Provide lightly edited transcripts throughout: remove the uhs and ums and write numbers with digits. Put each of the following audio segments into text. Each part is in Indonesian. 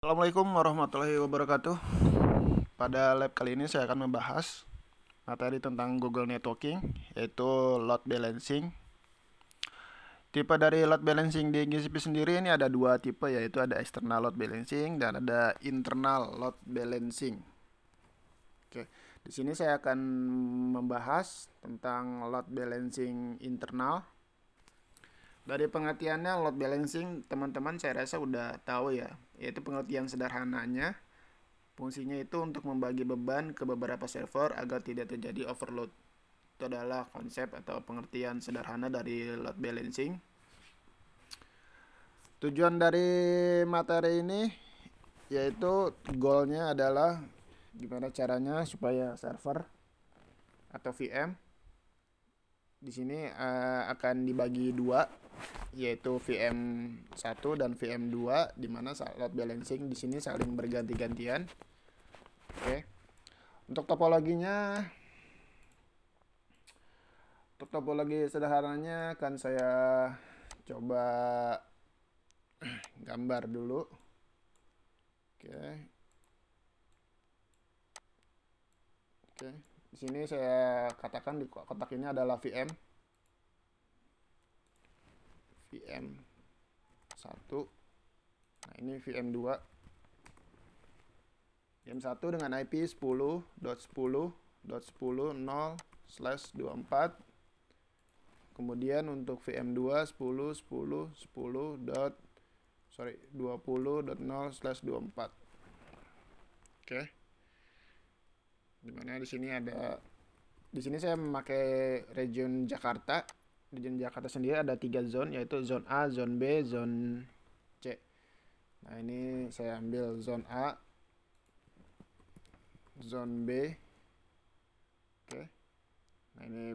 Assalamualaikum warahmatullahi wabarakatuh. Pada lab kali ini saya akan membahas materi tentang Google Networking, yaitu load balancing. Tipe dari load balancing di GCP sendiri ini ada dua tipe, yaitu ada external load balancing dan ada internal load balancing. Oke, di sini saya akan membahas tentang load balancing internal. Dari pengertiannya load balancing, teman-teman saya rasa udah tahu ya, yaitu pengertian sederhananya. Fungsinya itu untuk membagi beban ke beberapa server agar tidak terjadi overload. Itu adalah konsep atau pengertian sederhana dari load balancing. Tujuan dari materi ini yaitu goalnya adalah gimana caranya supaya server atau VM di sini akan dibagi dua, yaitu VM1 dan VM2, di mana load balancing di sini saling berganti-gantian. Oke. Untuk topologinya, sederhananya akan saya coba gambar dulu. Oke. Di sini saya katakan di kotak ini adalah VM 1. Nah, ini VM2. VM1 dengan IP 10.10.10.0/24. Kemudian untuk VM2 20.0/24. Oke. Dimana di sini saya memakai region Jakarta. Region Jakarta sendiri ada 3 zone, yaitu zone A, zone B, zone C. Nah, ini saya ambil zone A, zone B. Oke. Nah, ini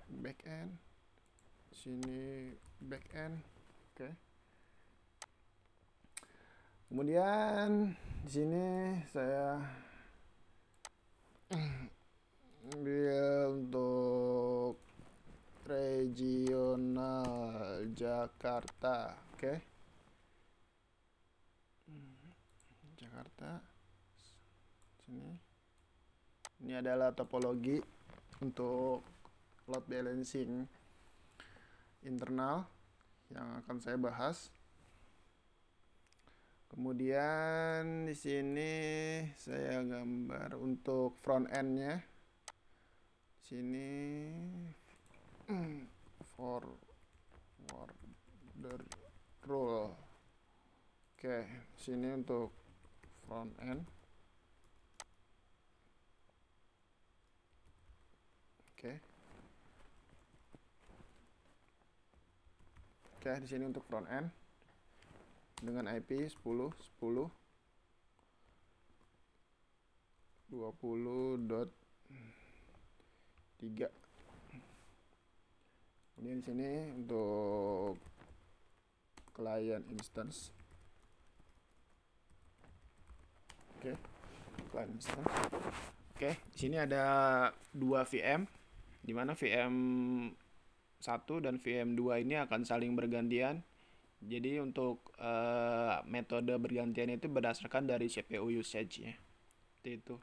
backend. Sini backend. Oke. Kemudian di sini saya ambil untuk regional Jakarta. Oke. Jakarta. Sini. Ini adalah topologi untuk load balancing internal yang akan saya bahas. Kemudian di sini saya gambar untuk front end-nya. Sini forwarder rule. Oke, sini untuk front end. Oke, di sini untuk front end dengan IP 10.10.20.3. Kemudian di sini untuk client instance. Oke, client instance. Oke, di sini ada 2 VM, di mana VM1 dan VM2 ini akan saling bergantian. Jadi untuk metode bergantian itu berdasarkan dari CPU usage-nya. Seperti itu.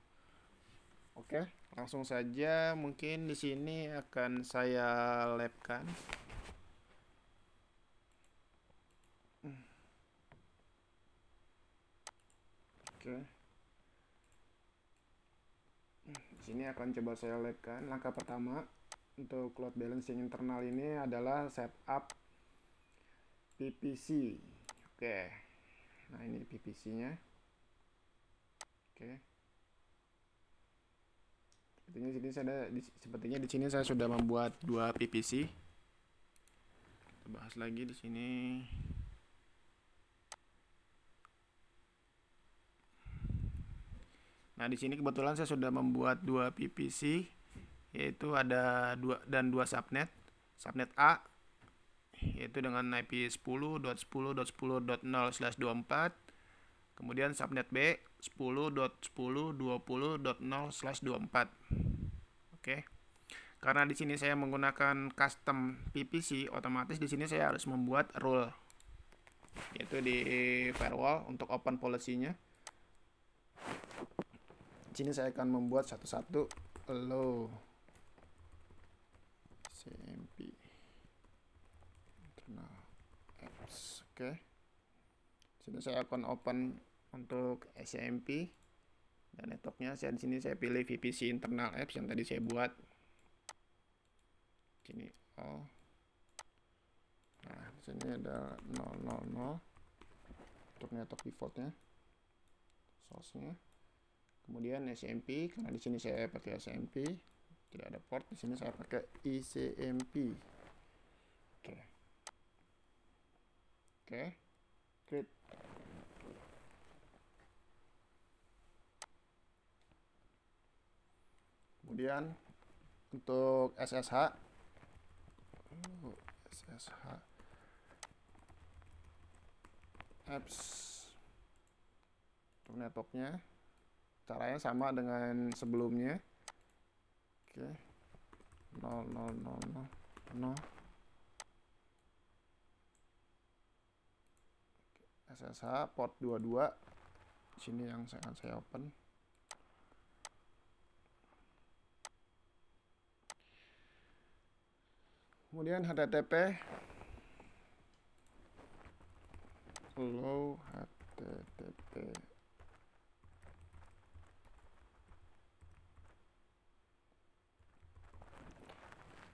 Oke, langsung saja mungkin di sini akan saya labkan. Oke. Di sini akan coba saya labkan. Langkah pertama untuk load balancing internal ini adalah setup PPC. Oke. Nah, ini PPC-nya. Oke. Sepertinya di sini saya sudah membuat 2 PPC. Kita bahas lagi di sini. Nah, di sini kebetulan saya sudah membuat 2 PPC, yaitu ada 2 subnet. Subnet A yaitu dengan IP 10.10.10.0/24. Kemudian subnet B 10.10.20.0/24. Oke. Karena di sini saya menggunakan custom PPC, otomatis di sini saya harus membuat rule. yaitu di firewall untuk open policy-nya. Di sini saya akan membuat satu-satu allow CMP internal apps. Oke. Di sini saya akan open untuk SMP dan networknya. Di sini saya pilih VPC internal apps yang tadi saya buat. Sini all. Nah, di sini ada 000 untuk network defaultnya, source-nya. Kemudian SMP, karena di sini saya pakai SMP, tidak ada port. Di sini saya pakai ICMP. Oke, create. Kemudian untuk SSH apps untuk networknya, caranya sama dengan sebelumnya. Oke, 000 SSH port 22. Sini yang akan saya open. Kemudian HTTP hello HTTP.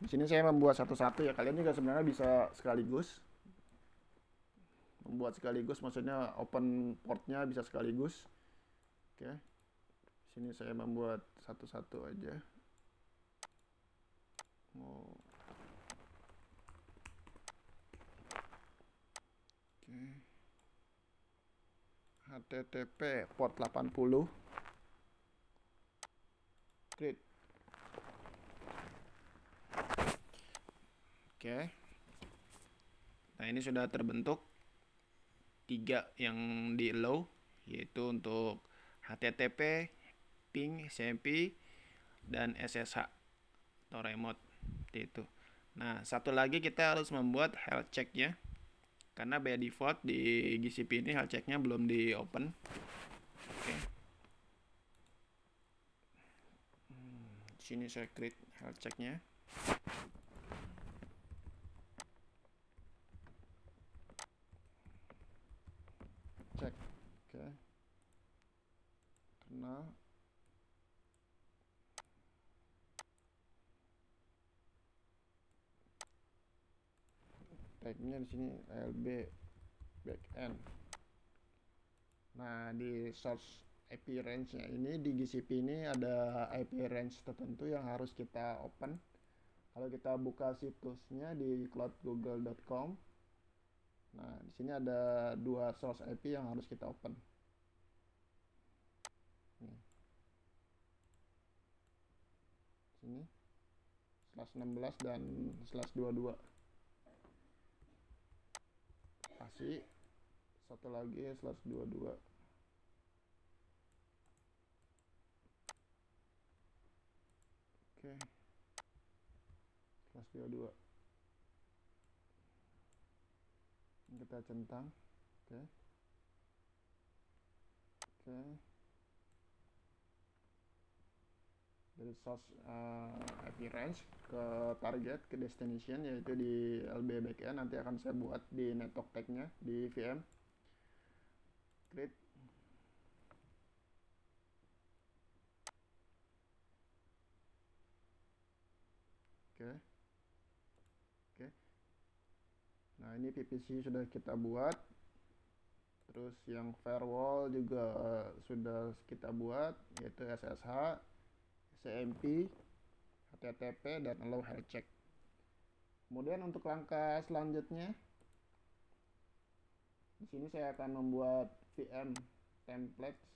Di sini saya membuat satu-satu ya. Kalian juga sebenarnya bisa sekaligus. Membuat sekaligus maksudnya open portnya bisa sekaligus. Oke. Di sini saya membuat satu-satu aja. HTTP port 80. Create. Oke. Nah, ini sudah terbentuk 3 yang di allow, yaitu untuk HTTP, ping, SMP, dan SSH atau remote itu. Nah, satu lagi kita harus membuat health check-nya, karena by default di GCP ini health check-nya belum di open. Oke. Di sini saya create health check-nya. Cek. Oke. Internal. Tag-nya di sini LB backend. Nah, di source IP range-nya ini di GCP ini ada IP range tertentu yang harus kita open. Kalau kita buka situsnya di cloudgoogle.com, nah di sini ada 2 source IP yang harus kita open. Nih. Sini /16 dan /22. Kasih satu lagi /22. Oke. /22. Kita centang. Oke. Oke. Dari source IP range ke target ke destination, yaitu di LB backend. Nanti akan saya buat di network tag-nya di VM. Create. Oke. Oke. Nah, ini PPC sudah kita buat. Terus yang firewall juga sudah kita buat, yaitu SSH, CMP, HTTP, dan allow health check. Kemudian untuk langkah selanjutnya, di sini saya akan membuat VM templates.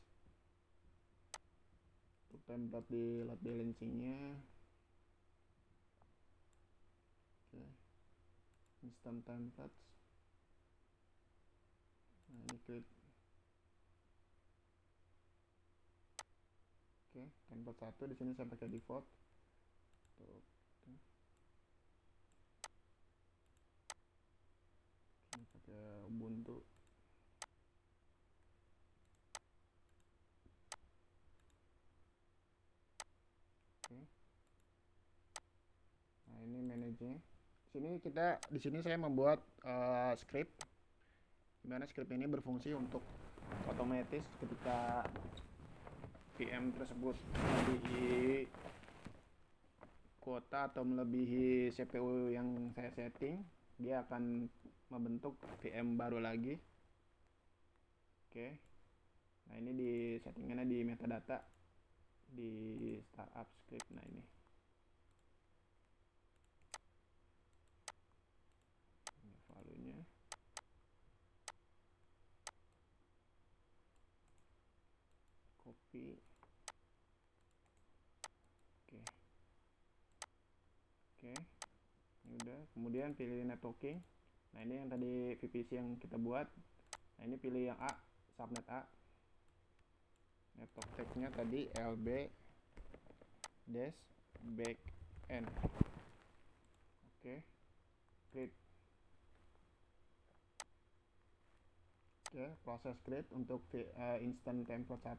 Untuk template di load balancing-nya. Oke. Instant templates. Nah, ini create. Oke, template 1 di sini saya pakai default. Tuh. Ini pakai Ubuntu. balancing. Di sini saya membuat script, di mana script ini berfungsi untuk otomatis ketika VM tersebut melebihi kuota atau melebihi CPU yang saya setting, dia akan membentuk VM baru lagi. Oke. Nah, ini di settingannya di metadata di startup script. Nah, ini value-nya. Copy. Oke. Ini udah. Kemudian pilih networking. Nah, ini yang tadi VPC yang kita buat. Nah, ini pilih yang A, subnet A. Network tag-nya tadi lb dash backend. Oke. Create. Oke, proses create untuk instant template 1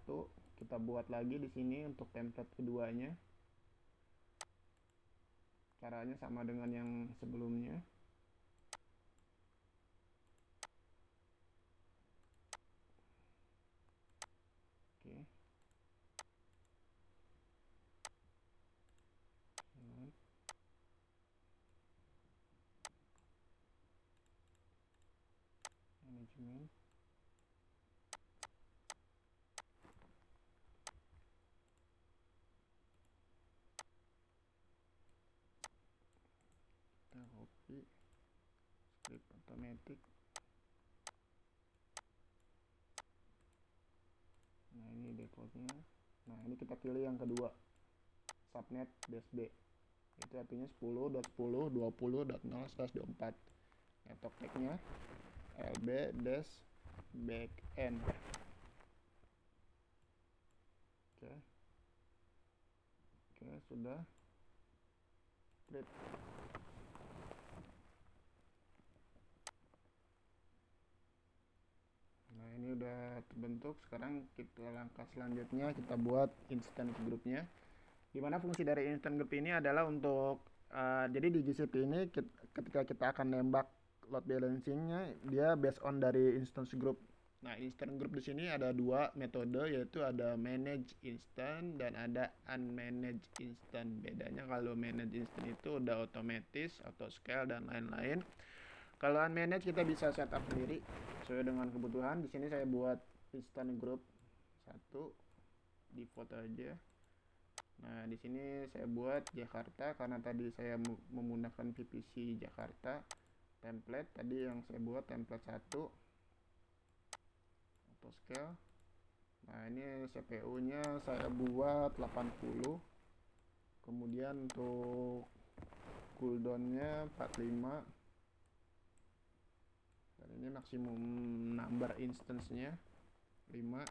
kita buat lagi di sini untuk template keduanya. Caranya sama dengan yang sebelumnya. Oke. Manajemen. Kita copy script automatic. Nah, ini defaultnya. Nah, ini kita pilih yang kedua, subnet dash b, itu artinya 10.10.20.0/24. network tag-nya lb dash backend. Oke, sudah create. Nah, ini udah terbentuk. Sekarang kita langkah selanjutnya kita buat instant groupnya. Dimana fungsi dari instant group ini adalah untuk jadi di GCP ini ketika kita akan nembak load balancingnya, dia based on dari instance group. Nah, instant group di sini ada dua metode, yaitu ada manage instant dan ada unmanaged instant. Bedanya kalau manage instant itu udah otomatis, auto scale dan lain-lain. Kalau unmanaged kita bisa setup sendiri sesuai dengan kebutuhan. Di sini saya buat instant group 1 default aja. Nah, di sini saya buat Jakarta karena tadi saya menggunakan VPC Jakarta. Template tadi yang saya buat template 1 auto scale. Nah, ini CPU-nya saya buat 80. Kemudian untuk cooldown-nya 45. Dan ini maksimum number instance-nya 5.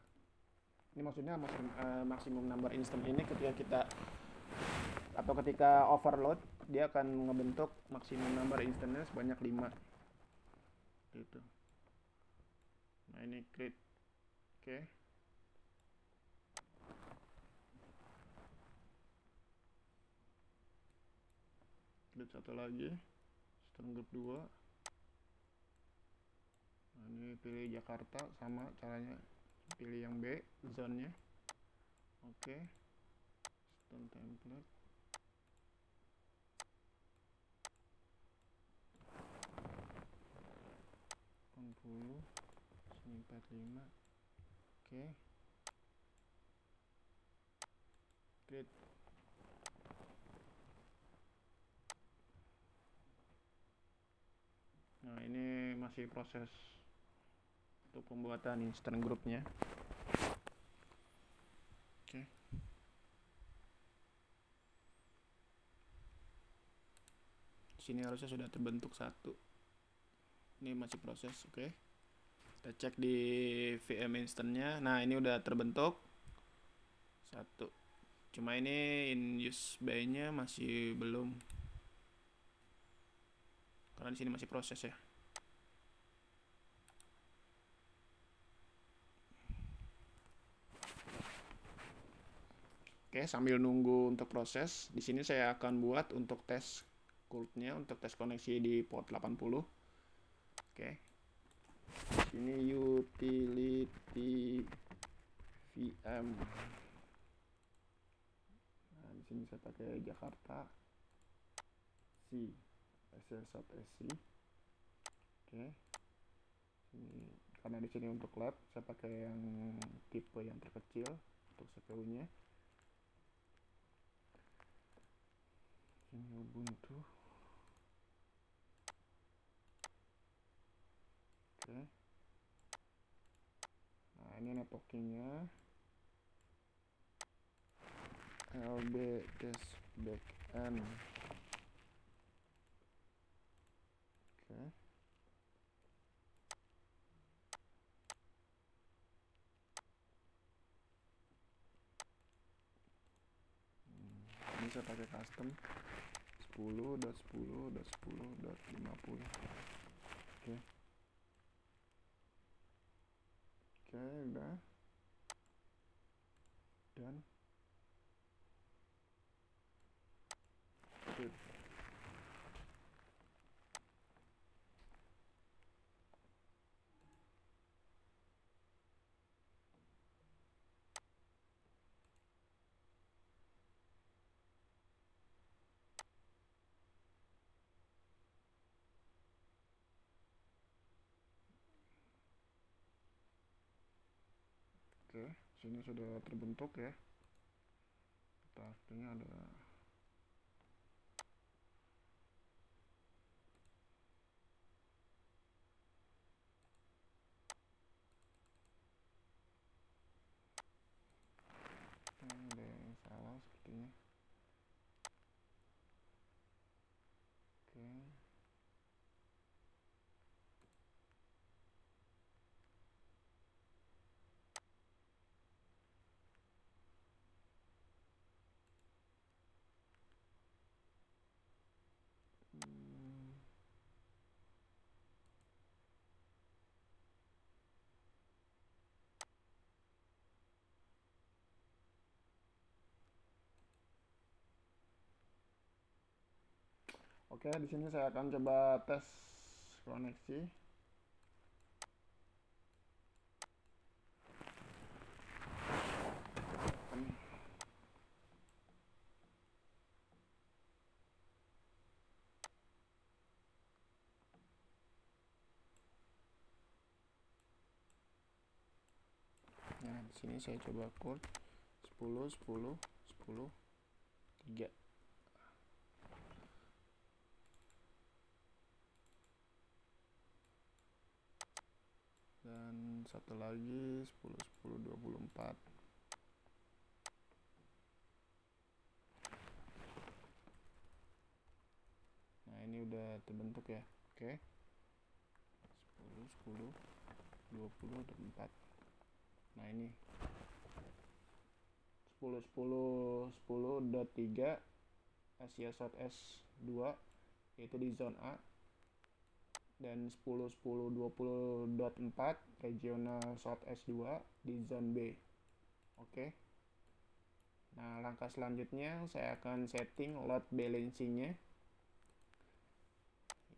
Ini maksudnya maksimum number instance ini ketika overload dia akan ngebentuk maksimum number instance-nya sebanyak 5 gitu. Nah, ini create. Oke. Create satu lagi, instant group 2. Nah, ini pilih Jakarta, sama caranya, pilih yang B, zone-nya. Oke. Instant template. Sini 45. Oke. Create. Nah, ini masih proses untuk pembuatan instant groupnya. Oke. Sini harusnya sudah terbentuk 1. Ini masih proses. Oke. Kita cek di VM instantnya. Nah, ini udah terbentuk 1. Cuma ini in use by-nya masih belum, karena di sini masih proses ya. Oke, sambil nunggu untuk proses, di sini saya akan buat untuk tes CULT-nya untuk tes koneksi di port 80. Oke. Ini utility VM. Nah, di sini saya pakai Jakarta C SS1SC. Oke. Ini karena di sini untuk lab saya pakai yang tipe yang terkecil untuk CPU-nya. Ini Ubuntu. Oke. Nah, ini networkingnya LB Test Backend. Oke. Ini saya pakai custom 10.10.10.50. Oke. Oke, udah. Dan sip. Oke, sini sudah terbentuk ya. Artinya ada yang salah sepertinya. Oke. Oke, di sini saya akan coba tes koneksi. Nah, di sini saya coba CULT 10 10 10 3. Dan satu lagi 10 10 24. Nah, ini udah terbentuk ya. Oke. 10 10 20 24. Nah, ini 10 10 10.3 Asia South S2 yaitu di zone A, dan 10 10 20.4 regional South S2 di zone B. Oke. Nah, langkah selanjutnya saya akan setting load balancing-nya,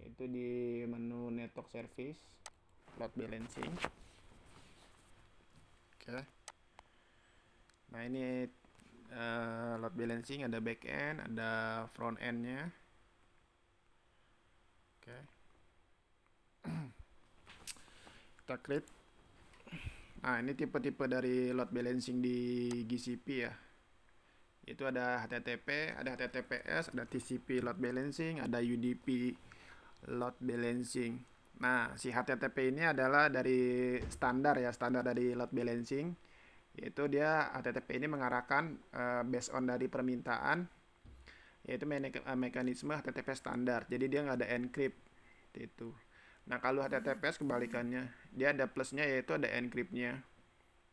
yaitu di menu network service load balancing. Oke. Nah, ini load balancing ada back end, ada front end-nya. Oke. Kita create. Nah, ini tipe-tipe dari load balancing di GCP ya. Itu ada HTTP, ada HTTPS, ada TCP load balancing, ada UDP load balancing. Nah, si HTTP ini adalah dari standar ya, standar dari load balancing. Yaitu dia HTTP ini mengarahkan based on dari permintaan, yaitu mekanisme HTTP standar. Jadi dia nggak ada encrypt itu. Nah, kalau HTTPS kebalikannya, dia ada plusnya yaitu ada encryptnya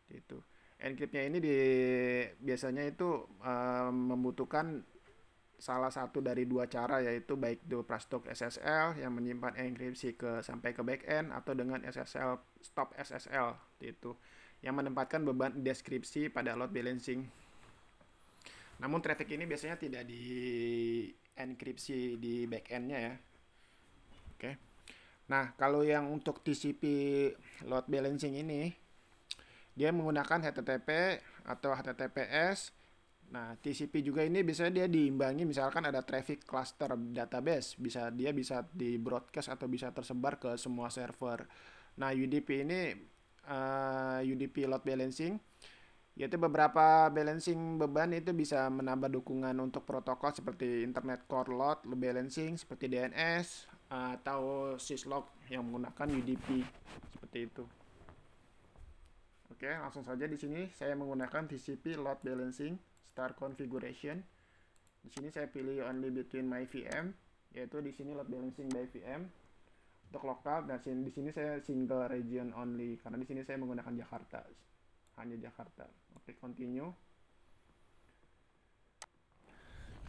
itu. Encryptnya ini biasanya itu membutuhkan salah satu dari dua cara, yaitu baik itu Prastock SSL yang menyimpan enkripsi sampai ke backend, atau dengan SSL stop SSL itu yang menempatkan beban deskripsi pada load balancing. Namun traffic ini biasanya tidak di enkripsi di backendnya ya. Oke. Nah, kalau yang untuk TCP load balancing ini, dia menggunakan HTTP atau HTTPS. Nah, TCP juga ini bisa dia diimbangi misalkan ada traffic cluster database, dia bisa di broadcast atau bisa tersebar ke semua server. Nah, UDP ini UDP load balancing, yaitu beberapa balancing beban itu bisa menambah dukungan untuk protokol seperti Internet Core Load Balancing seperti DNS atau syslog yang menggunakan UDP seperti itu. Oke, langsung saja di sini saya menggunakan TCP load balancing start configuration. Di sini saya pilih only between my VM, yaitu di sini load balancing by VM untuk lokal. Dan di sini saya single region only karena di sini saya menggunakan Jakarta, hanya Jakarta. Oke, continue.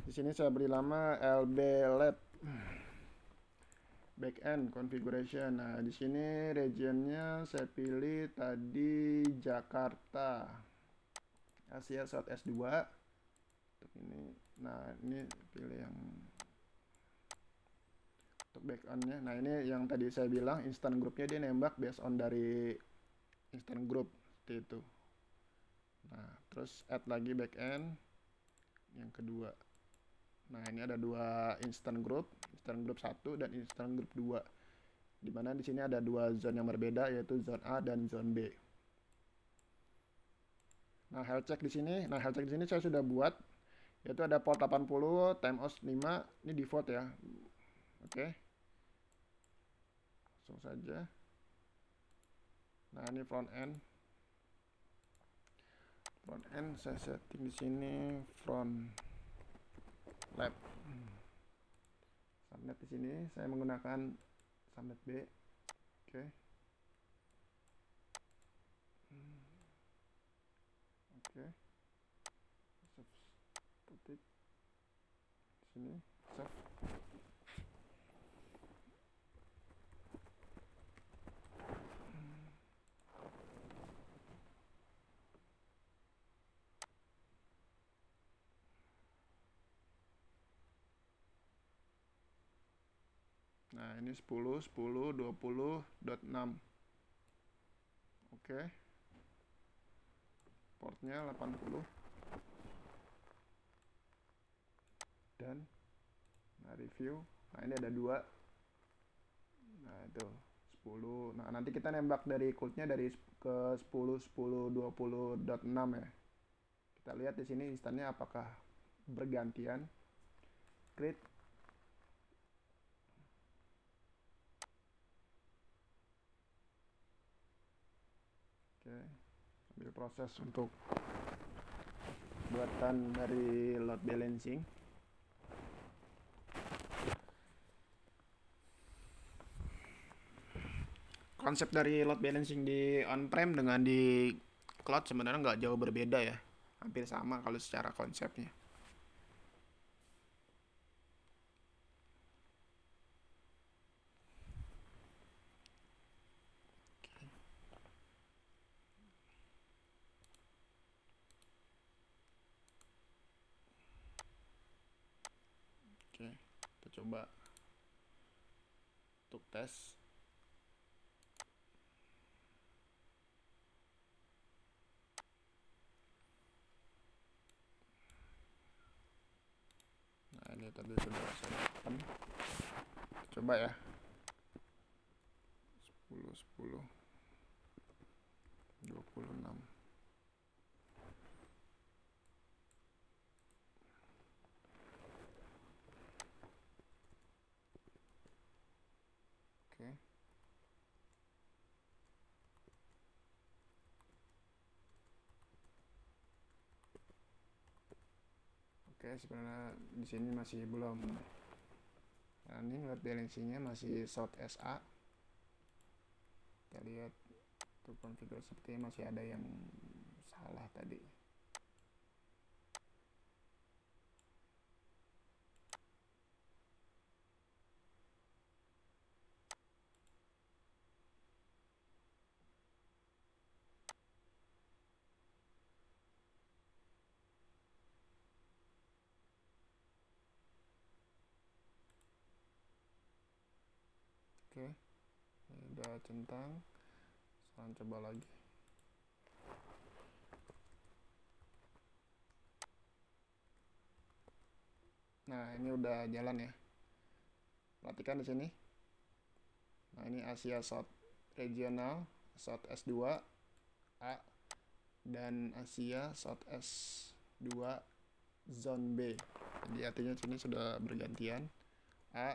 Di sini saya beri nama LB Lab backend configuration. Nah, di sini regionnya saya pilih tadi Jakarta, Asia South S2 untuk ini. Nah, ini pilih yang untuk backendnya. Nah, ini yang tadi saya bilang instant groupnya dia nembak based on dari instant group seperti itu. Nah, terus add lagi backend yang kedua. Nah, ini ada dua instant group 1 dan instant group 2. Di mana di sini ada dua zone yang berbeda, yaitu zone A dan zone B. Nah, health check di sini saya sudah buat, yaitu ada port 80, timeout 5, ini default ya. Oke. Langsung saja. Nah, ini front end saya setting di sini front lab. Subnet di sini saya menggunakan subnet B. Oke. Oke. Save di sini. Save. Nah, ini 10.20.6. Oke. Portnya 80. Dan review. Nah, ini ada 2. Nah, itu 10. Nah, nanti kita nembak dari codenya dari ke 10.10.20.6 ya. Kita lihat di sini instannya apakah bergantian. Create. Oke, sambil proses untuk buatan dari load balancing. Konsep dari load balancing di on-prem dengan di cloud sebenarnya nggak jauh berbeda ya, hampir sama kalau secara konsepnya. Oke, kita coba untuk tes. Nah, ini tadi sudah saya open. Coba ya. 10 26. Oke. Oke, sebenarnya di sini masih belum. Nah, ini load balancingnya masih South SA. Kita lihat untuk konfigurasi sepertinya masih ada yang salah tadi. Oke, ini udah centang. Sekarang coba lagi. Nah, ini udah jalan ya. Perhatikan di sini. Nah, ini Asia South Regional, South S2 A, dan Asia South S2 Zone B. Jadi artinya sini sudah bergantian A,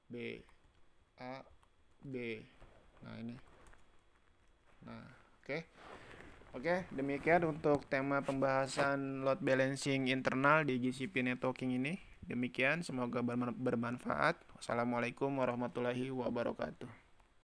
B, A, B. Nah, ini. Nah, oke. Oke, demikian untuk tema pembahasan load balancing internal di GCP networking ini. Demikian, semoga bermanfaat. Wassalamualaikum warahmatullahi wabarakatuh.